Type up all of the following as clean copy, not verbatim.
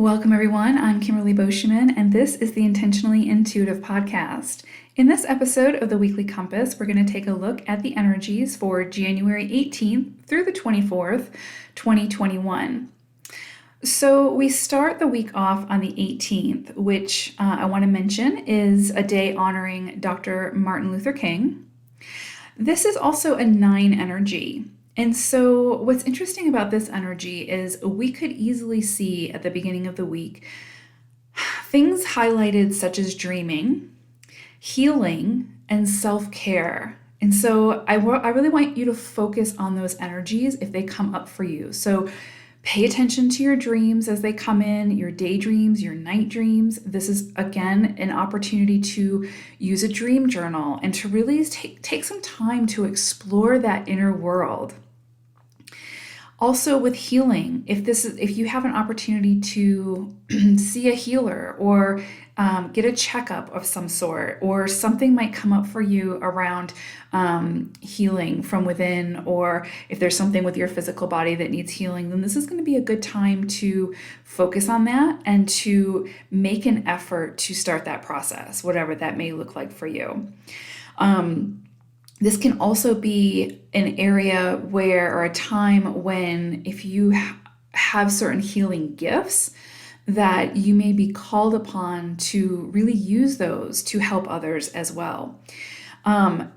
Welcome, everyone. I'm Kimberly Boschman, and this is the Intentionally Intuitive podcast. In this episode of the Weekly Compass, we're going to take a look at the energies for January 18th through the 24th, 2021. So we start the week off on the 18th, which I want to mention is a day honoring Dr. Martin Luther King. This is also a 9 energy. And so what's interesting about this energy is we could easily see at the beginning of the week things highlighted such as dreaming, healing, and self-care. And so I really want you to focus on those energies if they come up for you. So pay attention to your dreams as they come in, your daydreams, your night dreams. This is, again, an opportunity to use a dream journal and to really take some time to explore that inner world. Also with healing, if you have an opportunity to see a healer or get a checkup of some sort, or something might come up for you around healing from within, or if there's something with your physical body that needs healing, then this is going to be a good time to focus on that and to make an effort to start that process, whatever that may look like for you. This can also be an area or a time when if you have certain healing gifts, that you may be called upon to really use those to help others as well.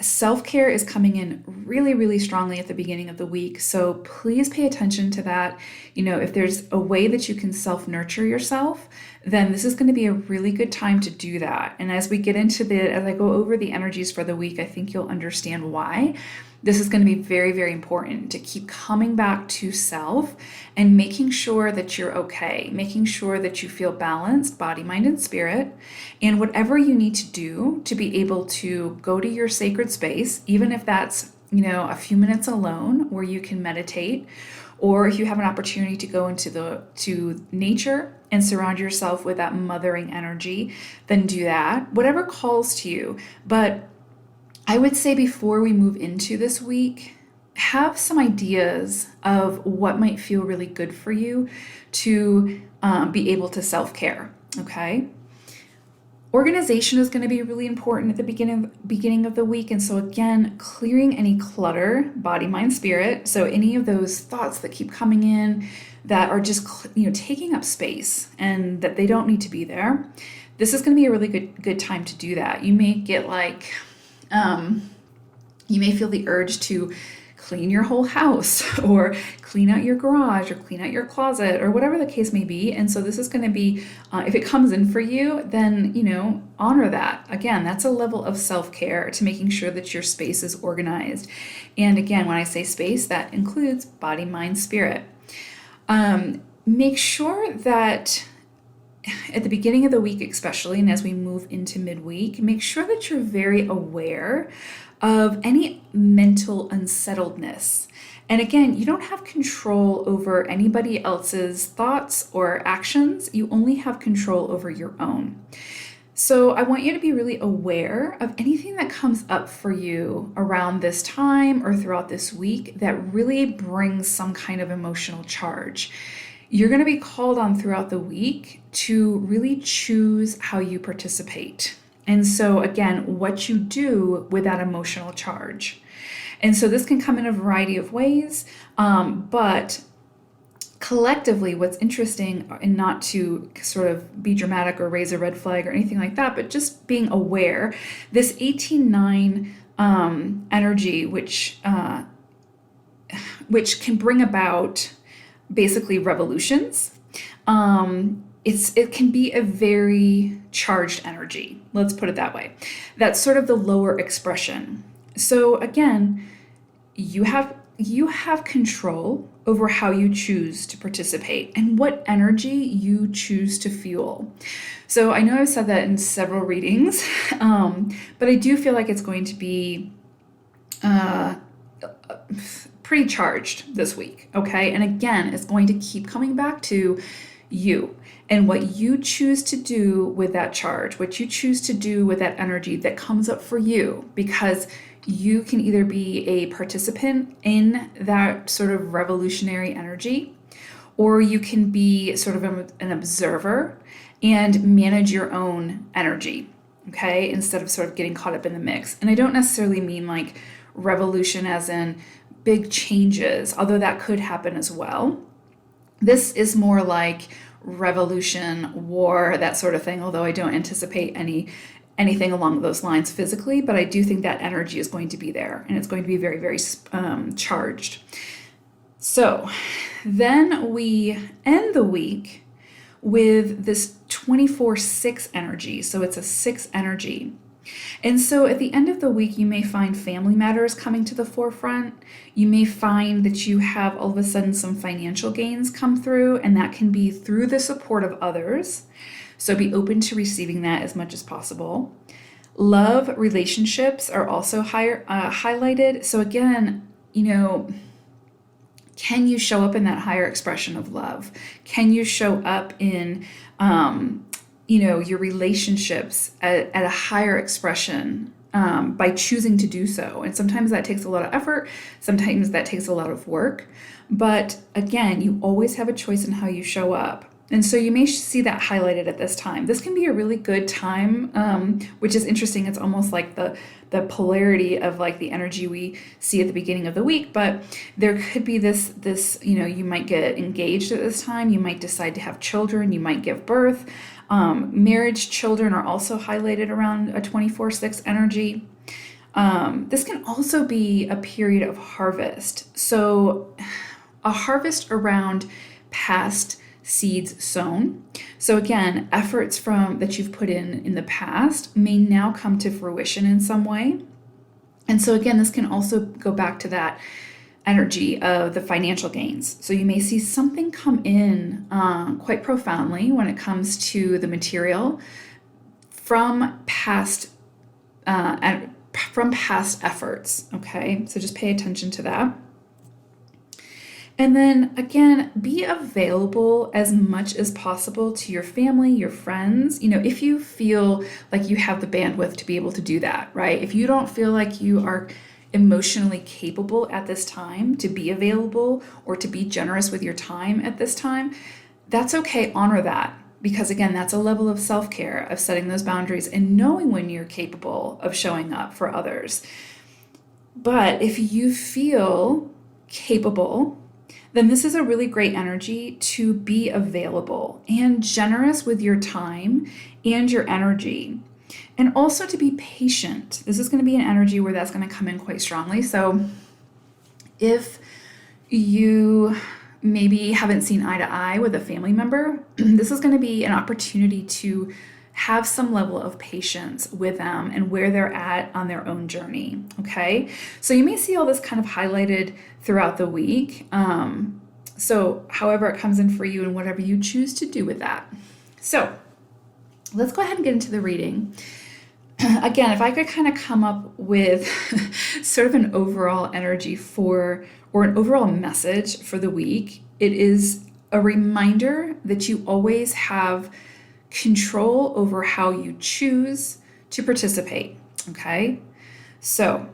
Self-care is coming in really, really strongly at the beginning of the week. So please pay attention to that. If there's a way that you can self-nurture yourself, then this is going to be a really good time to do that. And as I go over the energies for the week, I think you'll understand why. This is going to be very, very important to keep coming back to self and making sure that you're okay, making sure that you feel balanced, body, mind, and spirit, and whatever you need to do to be able to go to your sacred space, even if that's, a few minutes alone where you can meditate, or if you have an opportunity to go to nature and surround yourself with that mothering energy, then do that, whatever calls to you. But I would say before we move into this week, have some ideas of what might feel really good for you to be able to self-care, okay? Organization is going to be really important at the beginning of the week. And so again, clearing any clutter, body, mind, spirit. So any of those thoughts that keep coming in that are just, taking up space and that they don't need to be there. This is going to be a really good time to do that. You may get you may feel the urge to clean your whole house or clean out your garage or clean out your closet or whatever the case may be. And so this is going to be, if it comes in for you, then, honor that. Again, that's a level of self-care to making sure that your space is organized. And again, when I say space, that includes body, mind, spirit. Make sure that at the beginning of the week especially, and as we move into midweek, make sure that you're very aware of any mental unsettledness. And again, you don't have control over anybody else's thoughts or actions. You only have control over your own. So I want you to be really aware of anything that comes up for you around this time or throughout this week that really brings some kind of emotional charge. You're going to be called on throughout the week to really choose how you participate. And so again, what you do with that emotional charge. And so this can come in a variety of ways, but collectively, what's interesting, and not to sort of be dramatic or raise a red flag or anything like that, but just being aware, this 18-9 energy, which can bring about basically revolutions. It can be a very charged energy. Let's put it that way. That's sort of the lower expression. So again, you have control over how you choose to participate and what energy you choose to fuel. So I know I've said that in several readings, but I do feel like it's going to be pretty charged this week, okay? And again, it's going to keep coming back to you and what you choose to do with that charge, what you choose to do with that energy that comes up for you, because you can either be a participant in that sort of revolutionary energy, or you can be sort of an observer and manage your own energy, okay, instead of sort of getting caught up in the mix. And I don't necessarily mean like revolution as in big changes, although that could happen as well. This is more like revolution, war, that sort of thing, although I don't anticipate anything along those lines physically, but I do think that energy is going to be there and it's going to be very, very charged. So then we end the week with this 24/6 energy. So it's a 6 energy. And so at the end of the week, you may find family matters coming to the forefront. You may find that you have all of a sudden some financial gains come through, and that can be through the support of others. So be open to receiving that as much as possible. Love relationships are also highlighted. So again, can you show up in that higher expression of love? Can you show up in your relationships at a higher expression by choosing to do so? And sometimes that takes a lot of effort. Sometimes that takes a lot of work. But again, you always have a choice in how you show up. And so you may see that highlighted at this time. This can be a really good time, which is interesting. It's almost like the polarity of like the energy we see at the beginning of the week, but there could be this, you might get engaged at this time. You might decide to have children. You might give birth. Marriage, children are also highlighted around a 24/6 energy. This can also be a period of harvest. So a harvest around past seeds sown. So again, efforts that you've put in the past may now come to fruition in some way. And so again, this can also go back to that energy of the financial gains. So you may see something come in quite profoundly when it comes to the material from past efforts. Okay, so just pay attention to that. And then again, be available as much as possible to your family, your friends, if you feel like you have the bandwidth to be able to do that, right? If you don't feel like you are emotionally capable at this time to be available or to be generous with your time at this time, that's okay. Honor that. Because again, that's a level of self-care, of setting those boundaries and knowing when you're capable of showing up for others. But if you feel capable, then this is a really great energy to be available and generous with your time and your energy. And also to be patient. This is going to be an energy where that's going to come in quite strongly. So if you maybe haven't seen eye to eye with a family member, this is going to be an opportunity to have some level of patience with them and where they're at on their own journey, okay? So you may see all this kind of highlighted throughout the week. So however it comes in for you and whatever you choose to do with that. So let's go ahead and get into the reading. Again, if I could kind of come up with sort of an overall energy or an overall message for the week, it is a reminder that you always have control over how you choose to participate, okay? So,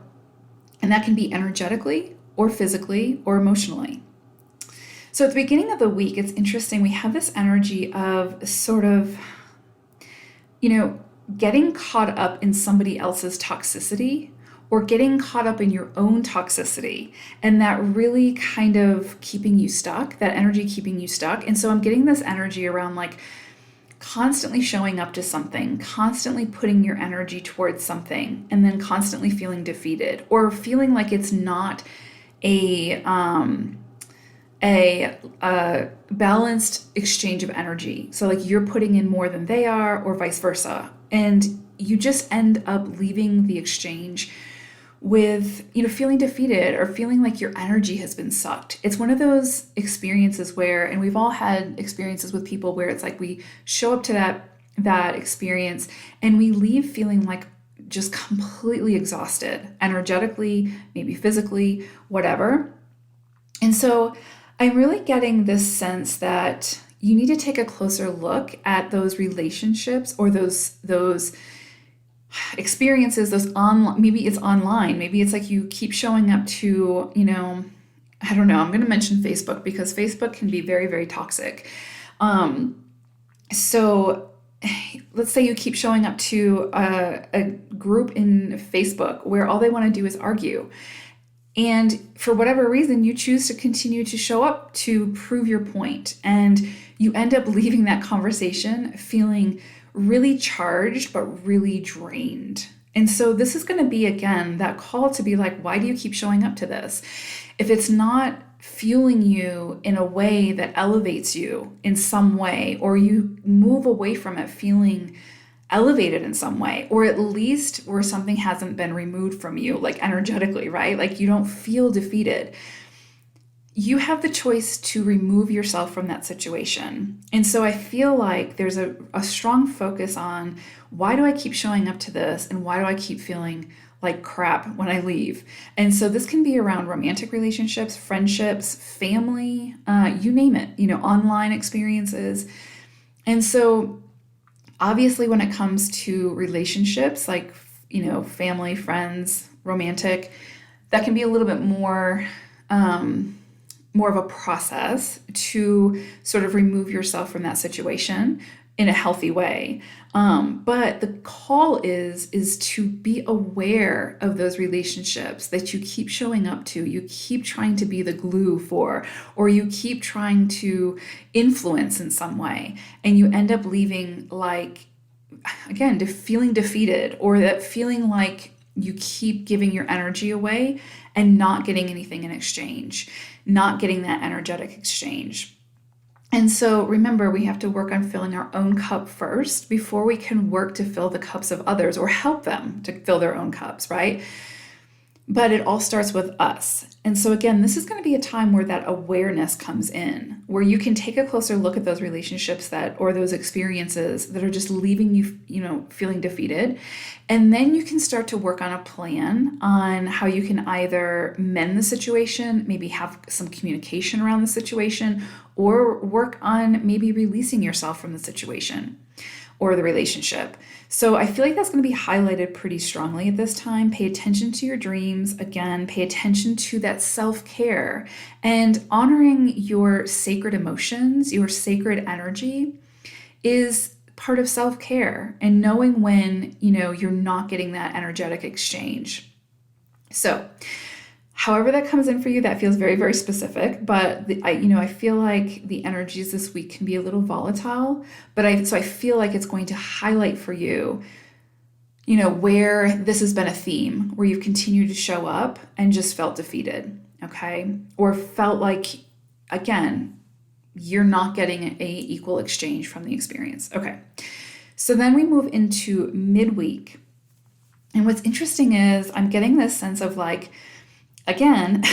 and that can be energetically or physically or emotionally. So at the beginning of the week, it's interesting, we have this energy of sort of, getting caught up in somebody else's toxicity or getting caught up in your own toxicity, and that really kind of keeping you stuck, that energy keeping you stuck. And so I'm getting this energy around like constantly showing up to something, constantly putting your energy towards something, and then constantly feeling defeated or feeling like it's not a balanced exchange of energy. So like you're putting in more than they are or vice versa. And you just end up leaving the exchange with, feeling defeated or feeling like your energy has been sucked. It's one of those experiences where, and we've all had experiences with people where it's like we show up to that experience and we leave feeling like just completely exhausted, energetically, maybe physically, whatever. And so I'm really getting this sense that you need to take a closer look at those relationships or those experiences, those online, maybe it's online, maybe it's like you keep showing up to, I don't know, I'm going to mention Facebook because Facebook can be very, very toxic. Um, so let's say you keep showing up to a group in Facebook where all they want to do is argue. And for whatever reason, you choose to continue to show up to prove your point. And you end up leaving that conversation feeling really charged, but really drained. And so this is going to be, again, that call to be like, why do you keep showing up to this? If it's not fueling you in a way that elevates you in some way, or you move away from it feeling elevated in some way, or at least where something hasn't been removed from you, like energetically, right? Like you don't feel defeated. You have the choice to remove yourself from that situation. And so I feel like there's a strong focus on why do I keep showing up to this and why do I keep feeling like crap when I leave? And so this can be around romantic relationships, friendships, family, you name it, online experiences. And so obviously, when it comes to relationships, like, family, friends, romantic, that can be a little bit more of a process to sort of remove yourself from that situation in a healthy way. But the call is to be aware of those relationships that you keep showing up to, you keep trying to be the glue for, or you keep trying to influence in some way, and you end up leaving like, again, feeling defeated, or that feeling like you keep giving your energy away and not getting anything in exchange, not getting that energetic exchange. And so remember, we have to work on filling our own cup first before we can work to fill the cups of others or help them to fill their own cups, right? But it all starts with us. And so again, this is going to be a time where that awareness comes in, where you can take a closer look at those relationships or those experiences that are just leaving you, feeling defeated. And then you can start to work on a plan on how you can either mend the situation, maybe have some communication around the situation, or work on maybe releasing yourself from the situation or the relationship. So I feel like that's going to be highlighted pretty strongly at this time. Pay attention to your dreams. Again, pay attention to that self-care and honoring your sacred emotions, your sacred energy is part of self-care, and knowing when, you're not getting that energetic exchange. So however that comes in for you, that feels very, very specific. But I feel like the energies this week can be a little volatile. So I feel like it's going to highlight for you, where this has been a theme, where you've continued to show up and just felt defeated, okay, or felt like, again, you're not getting a equal exchange from the experience. Okay, so then we move into midweek, and what's interesting is I'm getting this sense of like, again,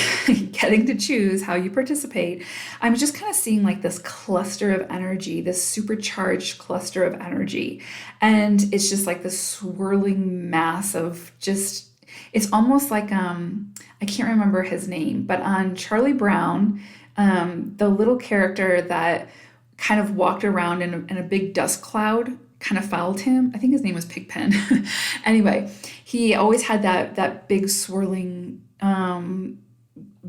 getting to choose how you participate. I'm just kind of seeing like this cluster of energy, this supercharged cluster of energy. And it's just like this swirling mass of just, it's almost like, I can't remember his name, but on Charlie Brown, the little character that kind of walked around in a big dust cloud kind of followed him. I think his name was Pigpen. Anyway, he always had that big swirling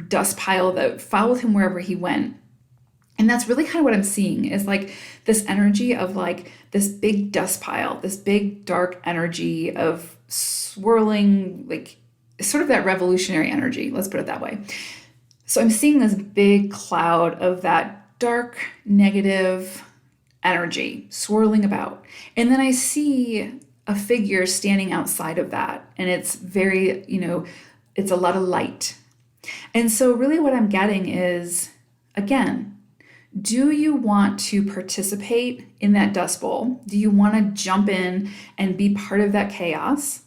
dust pile that followed him wherever he went. And that's really kind of what I'm seeing is like this energy of like this big dust pile, this big dark energy of swirling, like sort of that revolutionary energy. Let's put it that way. So I'm seeing this big cloud of that dark, negative energy swirling about. And then I see a figure standing outside of that. And it's very, it's a lot of light. And so really what I'm getting is, again, do you want to participate in that dust bowl? Do you want to jump in and be part of that chaos?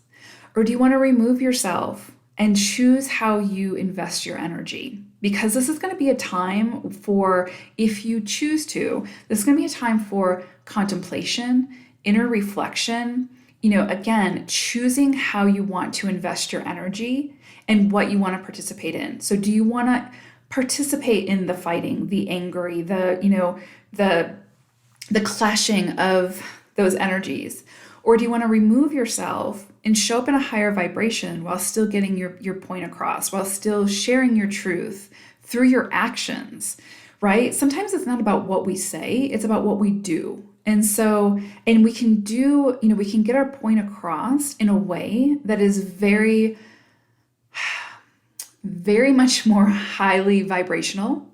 Or do you want to remove yourself and choose how you invest your energy? Because this is going to be a time for, if you choose to, this is going to be a time for contemplation, inner reflection, again, choosing how you want to invest your energy and what you want to participate in. So do you want to participate in the fighting, the angry, the clashing of those energies? Or do you want to remove yourself and show up in a higher vibration while still getting your point across, while still sharing your truth through your actions, right? Sometimes it's not about what we say, it's about what we do. And so, and we can do, we can get our point across in a way that is very, very much more highly vibrational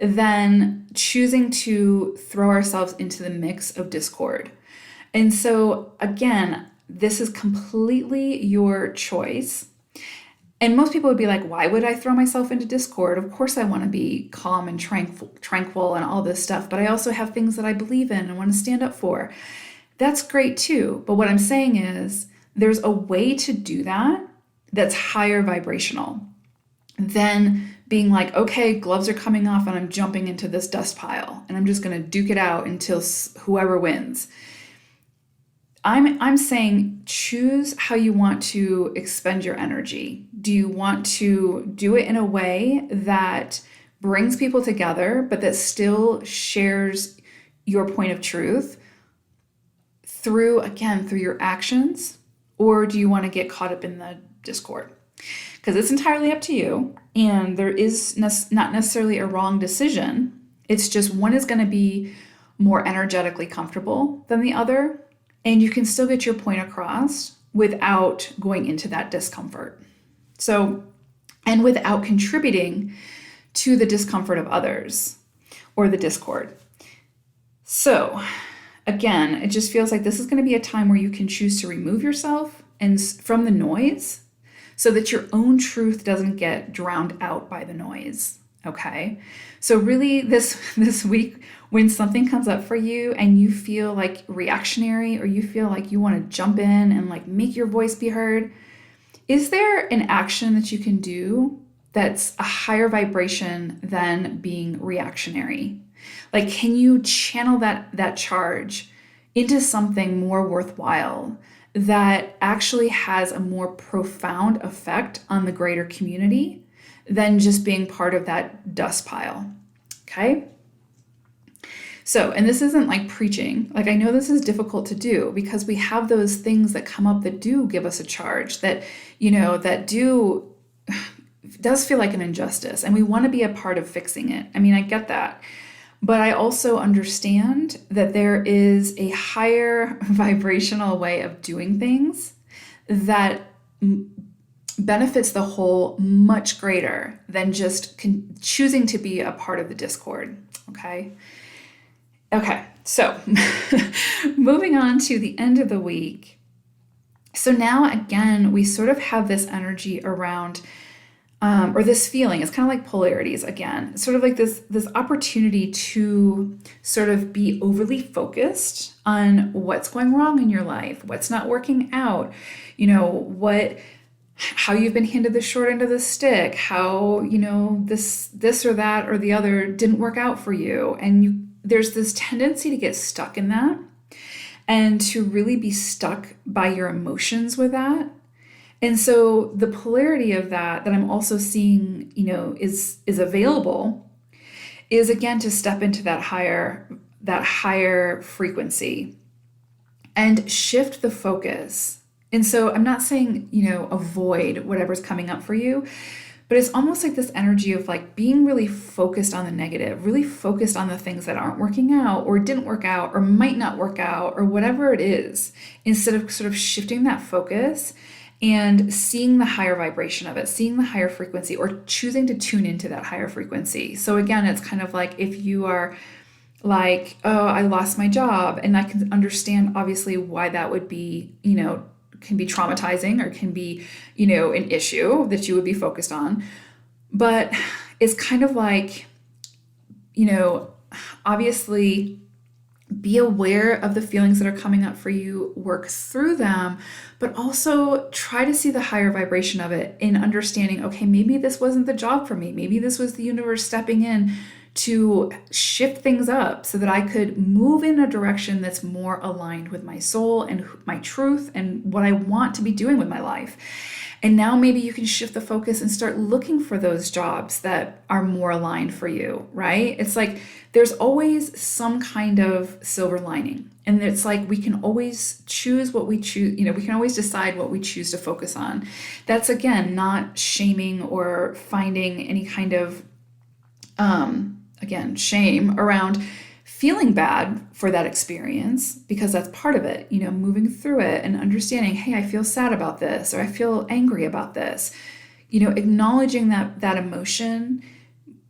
than choosing to throw ourselves into the mix of discord. And so, again, this is completely your choice. And most people would be like, why would I throw myself into discord? Of course, I want to be calm and tranquil and all this stuff, but I also have things that I believe in and want to stand up for. That's great too. But what I'm saying is there's a way to do that that's higher vibrational than being like, okay, gloves are coming off and I'm jumping into this dust pile and I'm just going to duke it out until whoever wins. I'm saying choose how you want to expend your energy. Do you want to do it in a way that brings people together, but that still shares your point of truth through your actions? Or do you want to get caught up in the discord? Because it's entirely up to you. And there is not necessarily a wrong decision. It's just one is going to be more energetically comfortable than the other. And you can still get your point across without going into that discomfort. So, and without contributing to the discomfort of others or the discord. So, again, it just feels like this is going to be a time where you can choose to remove yourself and from the noise so that your own truth doesn't get drowned out by the noise. Okay. So really this week, when something comes up for you and you feel like reactionary or you feel like you want to jump in and like make your voice be heard, is there an action that you can do that's a higher vibration than being reactionary? Like, can you channel that charge into something more worthwhile that actually has a more profound effect on the greater community than just being part of that dust pile? Okay? So, and this isn't like preaching. Like, I know this is difficult to do because we have those things that come up that do give us a charge that, does feel like an injustice, and we want to be a part of fixing it. I mean, I get that. But I also understand that there is a higher vibrational way of doing things that benefits the whole much greater than just choosing to be a part of the discord. Okay, so moving on to the end of the week. So now again, we sort of have this energy around or this feeling. It's kind of like polarities again, sort of like this opportunity to sort of be overly focused on what's going wrong in your life, what's not working out, how you've been handed the short end of the stick, how, this or that or the other didn't work out for you. And there's this tendency to get stuck in that and to really be stuck by your emotions with that. And so the polarity of that I'm also seeing, is available is again to step into that higher frequency and shift the focus. And so I'm not saying, avoid whatever's coming up for you, but it's almost like this energy of like being really focused on the negative, really focused on the things that aren't working out or didn't work out or might not work out or whatever it is, instead of sort of shifting that focus and seeing the higher vibration of it, seeing the higher frequency, or choosing to tune into that higher frequency. So again, it's kind of like if you are like, oh, I lost my job, and I can understand obviously why that would be, can be traumatizing or can be, an issue that you would be focused on. But it's kind of like, obviously be aware of the feelings that are coming up for you, work through them, but also try to see the higher vibration of it in understanding, okay, maybe this wasn't the job for me. Maybe this was the universe stepping in to shift things up so that I could move in a direction that's more aligned with my soul and my truth and what I want to be doing with my life. And now maybe you can shift the focus and start looking for those jobs that are more aligned for you, right? It's like there's always some kind of silver lining. And it's like we can always choose what we choose, we can always decide what we choose to focus on. That's again, not shaming or finding any kind of again, shame around feeling bad for that experience because that's part of it, moving through it and understanding, hey, I feel sad about this or I feel angry about this. Acknowledging that emotion,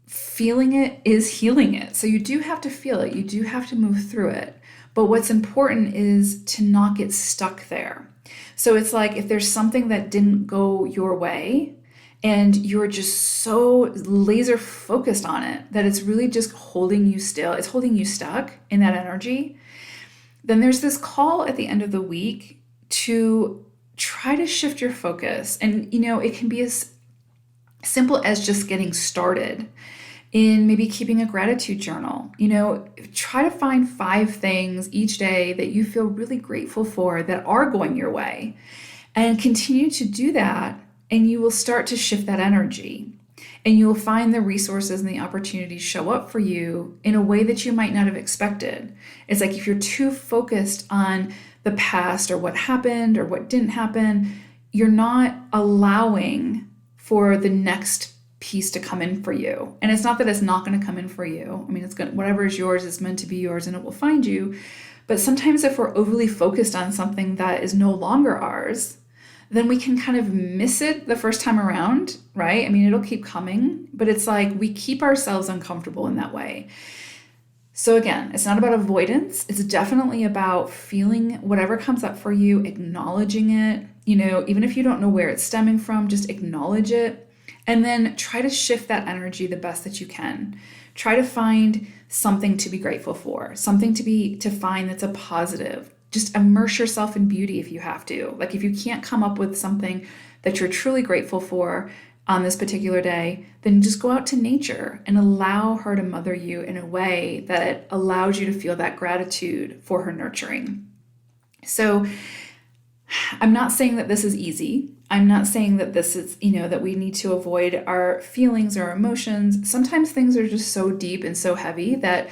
feeling it is healing it. So you do have to feel it, you do have to move through it. But what's important is to not get stuck there. So it's like if there's something that didn't go your way and you're just so laser focused on it that it's really just holding you still, it's holding you stuck in that energy, then there's this call at the end of the week to try to shift your focus. And, it can be as simple as just getting started in maybe keeping a gratitude journal. Try to find 5 things each day that you feel really grateful for that are going your way and continue to do that. And you will start to shift that energy and you will find the resources and the opportunities show up for you in a way that you might not have expected. It's like if you're too focused on the past or what happened or what didn't happen, you're not allowing for the next piece to come in for you. And it's not that it's not going to come in for you. I mean, it's going, whatever is yours is meant to be yours and it will find you. But sometimes if we're overly focused on something that is no longer ours, then we can kind of miss it the first time around, right? I mean, it'll keep coming, but it's like we keep ourselves uncomfortable in that way. So again, it's not about avoidance. It's definitely about feeling whatever comes up for you, acknowledging it, even if you don't know where it's stemming from, just acknowledge it. And then try to shift that energy the best that you can. Try to find something to be grateful for, something to find that's a positive. Just immerse yourself in beauty if you have to. Like if you can't come up with something that you're truly grateful for on this particular day, then just go out to nature and allow her to mother you in a way that allows you to feel that gratitude for her nurturing. So I'm not saying that this is easy. I'm not saying that this is, that we need to avoid our feelings or emotions. Sometimes things are just so deep and so heavy that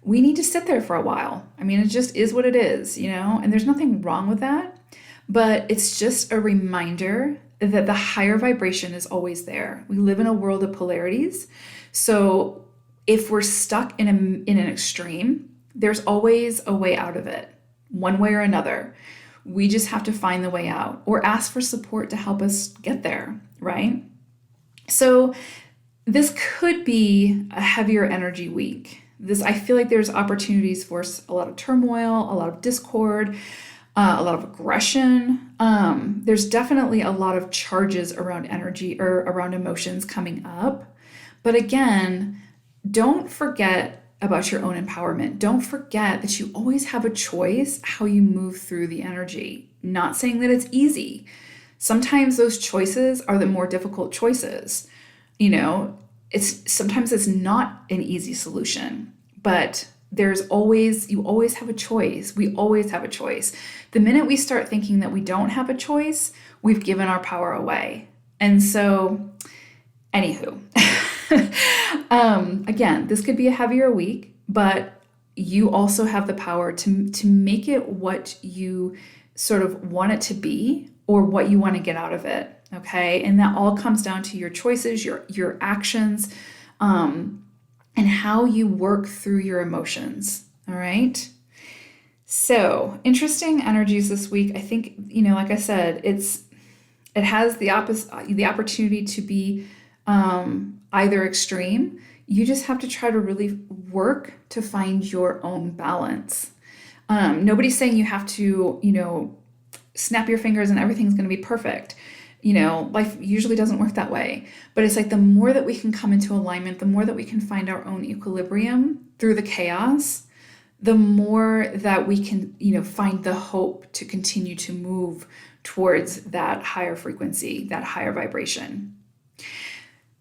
we need to sit there for a while. I mean, it just is what it is, and there's nothing wrong with that. But it's just a reminder that the higher vibration is always there. We live in a world of polarities. So if we're stuck in an extreme, there's always a way out of it, one way or another. We just have to find the way out or ask for support to help us get there, right? So this could be a heavier energy week. I feel like there's opportunities for a lot of turmoil, a lot of discord, a lot of aggression. There's definitely a lot of charges around energy or around emotions coming up. But again, don't forget about your own empowerment. Don't forget that you always have a choice how you move through the energy. Not saying that it's easy. Sometimes those choices are the more difficult choices. Sometimes it's not an easy solution, but you always have a choice. We always have a choice. The minute we start thinking that we don't have a choice, we've given our power away. And so, anywho, again, this could be a heavier week, but you also have the power to make it what you sort of want it to be or what you want to get out of it. Okay. And that all comes down to your choices, your actions, and how you work through your emotions. All right. So interesting energies this week. I think, like I said, it has the opportunity to be either extreme. You just have to try to really work to find your own balance. Nobody's saying you have to, snap your fingers and everything's going to be perfect. Life usually doesn't work that way. But it's like the more that we can come into alignment, the more that we can find our own equilibrium through the chaos, the more that we can, find the hope to continue to move towards that higher frequency, that higher vibration.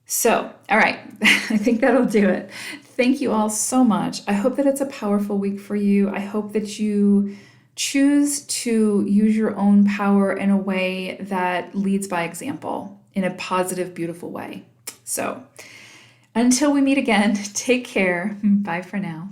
So, all right, I think that'll do it. Thank you all so much. I hope that it's a powerful week for you. I hope that you choose to use your own power in a way that leads by example, in a positive, beautiful way. So, until we meet again, take care. Bye for now.